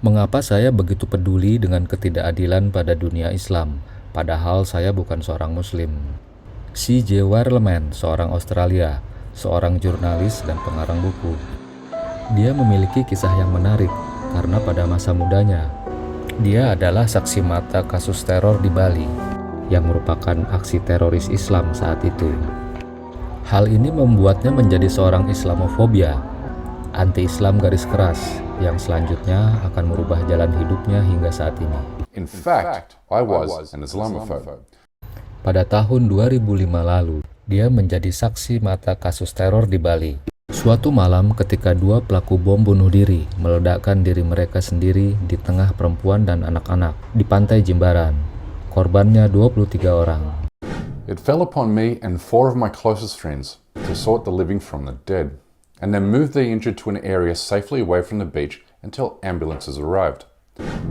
Mengapa saya begitu peduli dengan ketidakadilan pada dunia Islam, padahal saya bukan seorang Muslim? C.J. Warleman, seorang Australia, seorang jurnalis dan pengarang buku. Dia memiliki kisah yang menarik karena pada masa mudanya, dia adalah saksi mata kasus teror di Bali yang merupakan aksi teroris Islam saat itu. Hal ini membuatnya menjadi seorang Islamofobia, anti-Islam garis keras, yang selanjutnya akan merubah jalan hidupnya hingga saat ini. In fact, I was an Islamophobe. Pada tahun 2005 lalu, dia menjadi saksi mata kasus teror di Bali. Suatu malam ketika dua pelaku bom bunuh diri meledakkan diri mereka sendiri di tengah perempuan dan anak-anak di pantai Jimbaran. Korbannya 23 orang. It fell upon me and 4 of my closest friends to sort the living from the dead, and then move the injured to an area safely away from the beach until ambulances arrived.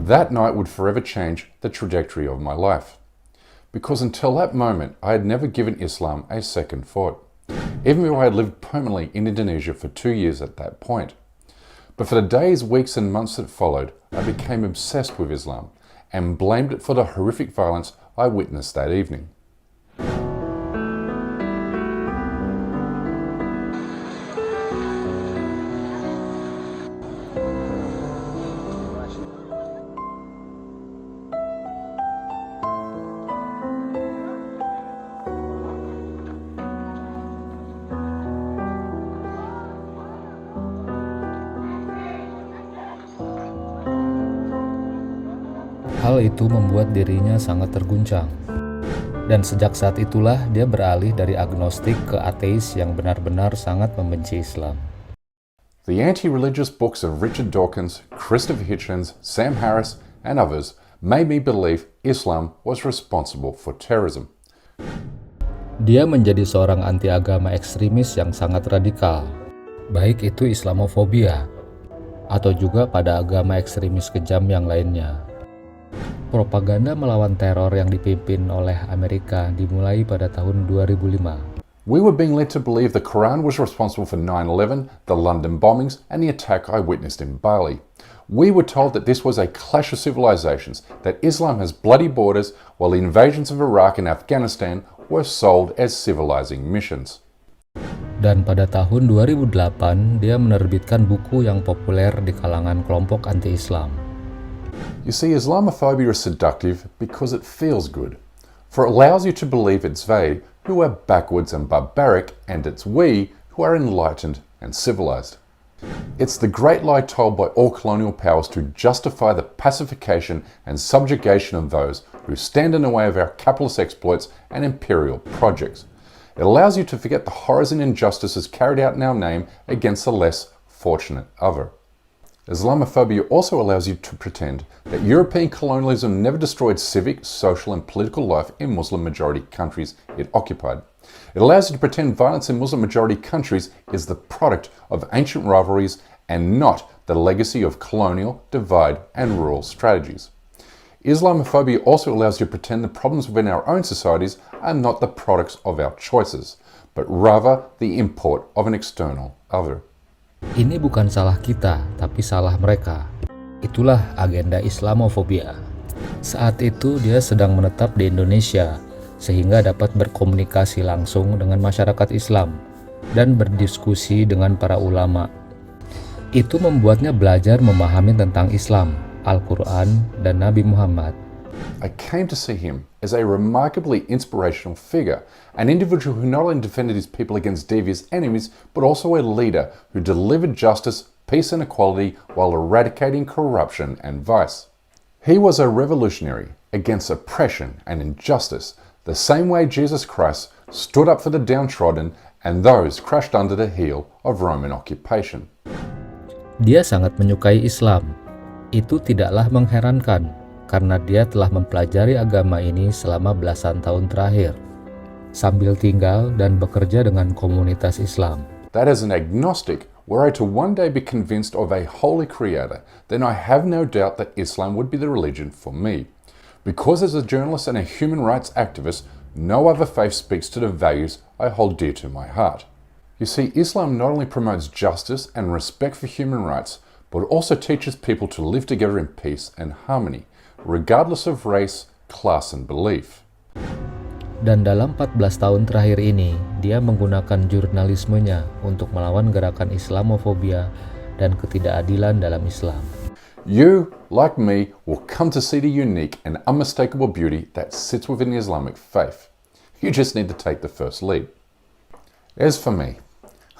That night would forever change the trajectory of my life, because until that moment I had never given Islam a second thought, even though I had lived permanently in Indonesia for 2 years at that point. But for the days, weeks and months that followed, I became obsessed with Islam and blamed it for the horrific violence I witnessed that evening. Hal itu membuat dirinya sangat terguncang. Dan sejak saat itulah dia beralih dari agnostik ke ateis yang benar-benar sangat membenci Islam. The anti-religious books of Richard Dawkins, Christopher Hitchens, Sam Harris, and others made me believe Islam was responsible for terrorism. Dia menjadi seorang anti-agama ekstremis yang sangat radikal, baik itu Islamofobia atau juga pada agama ekstremis kejam yang lainnya. Propaganda melawan teror yang dipimpin oleh Amerika dimulai pada tahun 2005. We were being led to believe the Quran was responsible for 9/11, the London bombings, and the attack I witnessed in Bali. We were told that this was a clash of civilizations, that Islam has bloody borders, while the invasions of Iraq and Afghanistan were sold as civilizing missions. Dan pada tahun 2008, dia menerbitkan buku yang populer di kalangan kelompok anti-Islam. You see, Islamophobia is seductive because it feels good, for it allows you to believe it's they who are backwards and barbaric, and it's we who are enlightened and civilized. It's the great lie told by all colonial powers to justify the pacification and subjugation of those who stand in the way of our capitalist exploits and imperial projects. It allows you to forget the horrors and injustices carried out in our name against the less fortunate other. Islamophobia also allows you to pretend that European colonialism never destroyed civic, social and political life in Muslim-majority countries it occupied. It allows you to pretend violence in Muslim-majority countries is the product of ancient rivalries and not the legacy of colonial, divide and rural strategies. Islamophobia also allows you to pretend the problems within our own societies are not the products of our choices, but rather the import of an external other. Ini bukan salah kita, tapi salah mereka. Itulah agenda Islamofobia. Saat itu dia sedang menetap di Indonesia, sehingga dapat berkomunikasi langsung dengan masyarakat Islam dan berdiskusi dengan para ulama. Itu membuatnya belajar memahami tentang Islam, Al-Quran, dan Nabi Muhammad. I came to see him as a remarkably inspirational figure, an individual who not only defended his people against devious enemies, but also a leader who delivered justice, peace and equality while eradicating corruption and vice. He was a revolutionary against oppression and injustice, the same way Jesus Christ stood up for the downtrodden and those crushed under the heel of Roman occupation. Dia sangat menyukai Islam. Itu tidaklah mengherankan, karena dia telah mempelajari agama ini selama belasan tahun terakhir, sambil tinggal dan bekerja dengan komunitas Islam. That as an agnostic, were I to one day be convinced of a holy creator, then I have no doubt that Islam would be the religion for me. Because as a journalist and a human rights activist, no other faith speaks to the values I hold dear to my heart. You see, Islam not only promotes justice and respect for human rights, but also teaches people to live together in peace and harmony, regardless of race, class, and belief. Dan dalam 14 tahun terakhir ini, dia menggunakan jurnalismenya untuk melawan gerakan Islamofobia dan ketidakadilan dalam Islam. You, like me, will come to see the unique and unmistakable beauty that sits within the Islamic faith. You just need to take the first leap. As for me,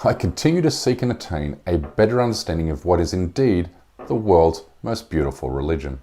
I continue to seek and attain a better understanding of what is indeed the world's most beautiful religion.